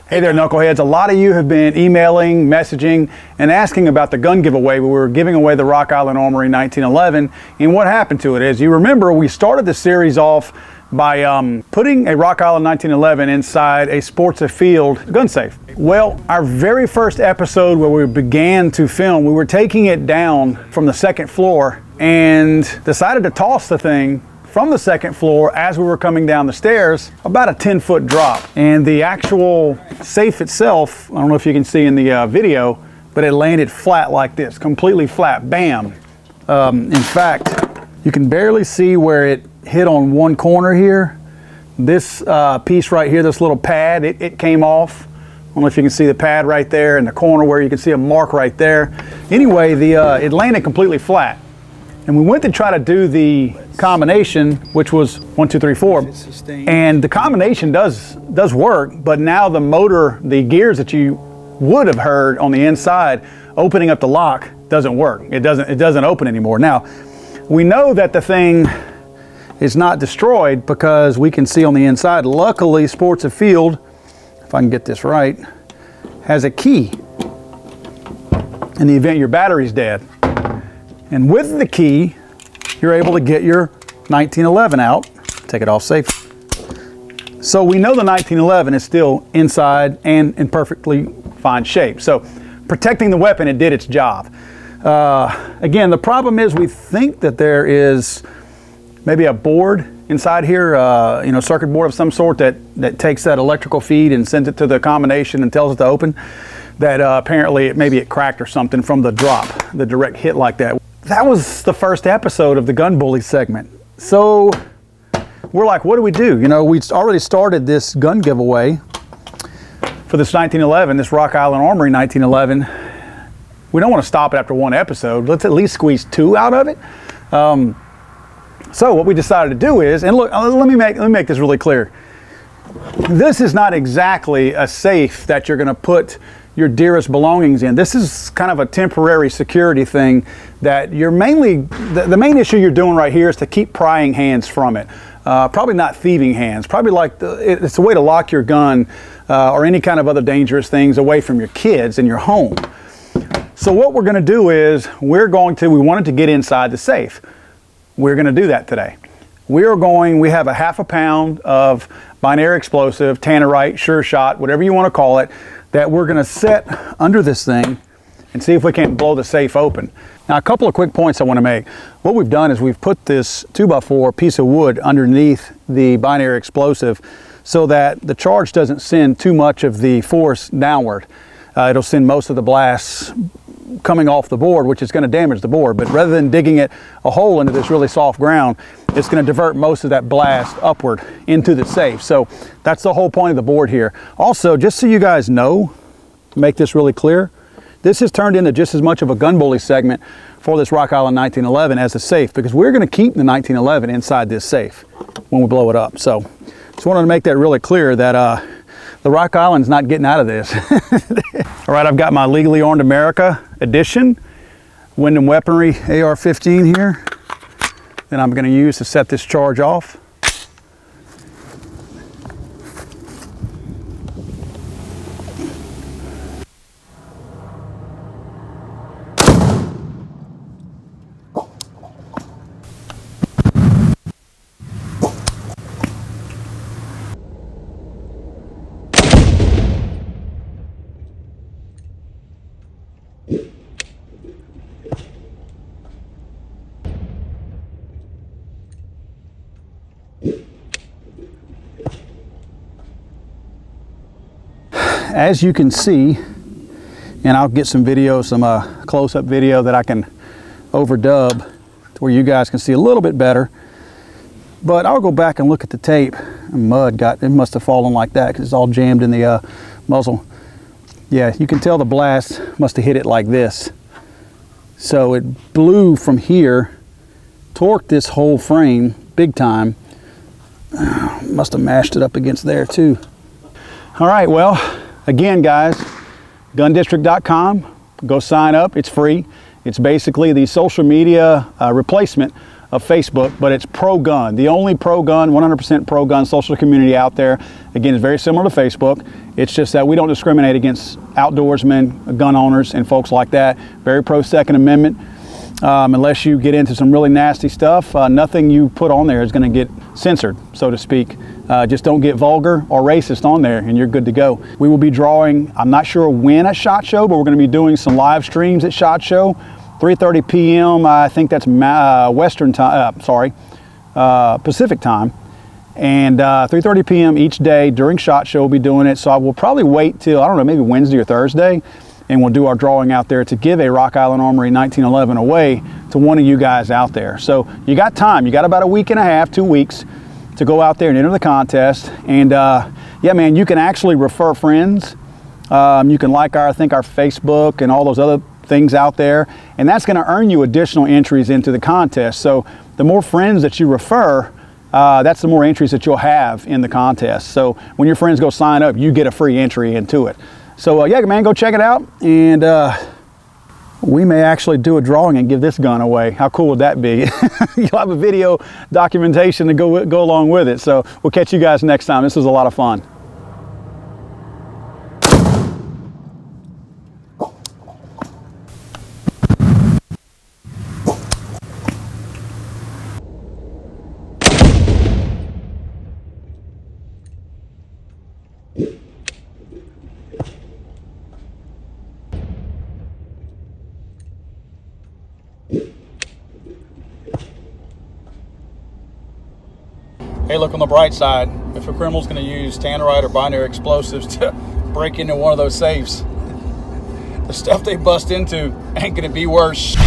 Hey there, knuckleheads. A lot of you have been emailing, messaging, and asking about the gun giveaway. We were giving away the Rock Island Armory 1911, and what happened to it. As you remember, we started the series off by putting a Rock Island 1911 inside a Sports Afield gun safe. Well, our very first episode where we began to film, we were taking it down from the second floor and decided to toss the thing from the second floor as we were coming down the stairs, about a 10-foot drop. And the actual safe itself, I don't know if you can see in the video, but it landed flat like this, completely flat, bam. In fact, you can barely see where it hit on one corner here. This piece right here, this little pad, it came off. I don't know if you can see the pad right there in the corner where you can see a mark right there. Anyway, it landed completely flat. And we went to try to do the combination, which was 1, 2, 3, 4. And the combination does work, but now the motor, the gears that you would have heard on the inside opening up the lock doesn't work. It doesn't open anymore. Now, we know that the thing is not destroyed because we can see on the inside, luckily Sports Afield, if I can get this right, has a key in the event your battery's dead. And with the key, you're able to get your 1911 out, take it off safe. So we know the 1911 is still inside and in perfectly fine shape. So protecting the weapon, it did its job. Again, the problem is we think that there is maybe a board inside here, circuit board of some sort that takes that electrical feed and sends it to the combination and tells it to open. That apparently maybe it cracked or something from the drop, the direct hit like that. That was the first episode of the Gun Bully segment. So we're like, what do we do? You know, we already started this gun giveaway for this 1911, this Rock Island Armory 1911. We don't want to stop it after one episode. Let's at least squeeze 2 out of it. So what we decided to do is, and look, let me make this really clear. This is not exactly a safe that you're going to put your dearest belongings in. This is kind of a temporary security thing that you're mainly, the main issue you're doing right here is to keep prying hands from it. Probably not thieving hands, probably like it's a way to lock your gun or any kind of other dangerous things away from your kids in your home. So what we're gonna do is we wanted to get inside the safe. We're gonna do that today. We have a ½ pound of binary explosive, Tannerite, Sure Shot, whatever you want to call it, that we're going to set under this thing and see if we can't blow the safe open. Now, a couple of quick points I want to make. What we've done is we've put this 2x4 piece of wood underneath the binary explosive so that the charge doesn't send too much of the force downward. It'll send most of the blasts coming off the board, which is going to damage the board. But rather than digging a hole into this really soft ground, it's going to divert most of that blast upward into the safe. So that's the whole point of the board here. Also, just so you guys know, to make this really clear, this has turned into just as much of a Gun Bully segment for this Rock Island 1911 as a safe, because we're going to keep the 1911 inside this safe when we blow it up. So just wanted to make that really clear that the Rock Island's not getting out of this. All right, I've got my Legally Armed America edition Wyndham Weaponry AR-15 here that I'm going to use to set this charge off. As you can see, and I'll get some video, some close-up video that I can overdub to where you guys can see a little bit better. But I'll go back and look at the tape. Mud it must have fallen like that because it's all jammed in the muzzle. Yeah, you can tell the blast must have hit it like this. So it blew from here, torqued this whole frame big time. Must have mashed it up against there too. All right, well, again, guys, gundistrict.com. Go sign up. It's free. It's basically the social media replacement of Facebook, but it's pro-gun, the only pro-gun, 100% pro-gun social community out there. Again, it's very similar to Facebook. It's just that we don't discriminate against outdoorsmen, gun owners, and folks like that. Very pro-Second Amendment. Unless you get into some really nasty stuff, nothing you put on there is going to get censored, so to speak. Just don't get vulgar or racist on there and you're good to go. We will be drawing, I'm not sure when at SHOT Show, but we're going to be doing some live streams at SHOT Show. 3:30 p.m. I think that's Western time, Pacific time. And 3:30 p.m. each day during SHOT Show we'll be doing it. So I will probably wait till, I don't know, maybe Wednesday or Thursday, and we'll do our drawing out there to give a Rock Island Armory 1911 away to one of you guys out there. So you got time. You got about a week and a half, 2 weeks to go out there and enter the contest. And yeah, man, you can actually refer friends. You can like I think our Facebook and all those other things out there, and that's going to earn you additional entries into the contest. So the more friends that you refer, that's the more entries that you'll have in the contest. So when your friends go sign up, you get a free entry into it. So yeah, man, go check it out, and we may actually do a drawing and give this gun away. How cool would that be? You'll have a video documentation to go along with it. So we'll catch you guys next time. This was a lot of fun. Hey, look on the bright side. If a criminal's going to use tannerite or binary explosives to break into one of those safes, the stuff they bust into ain't going to be worse.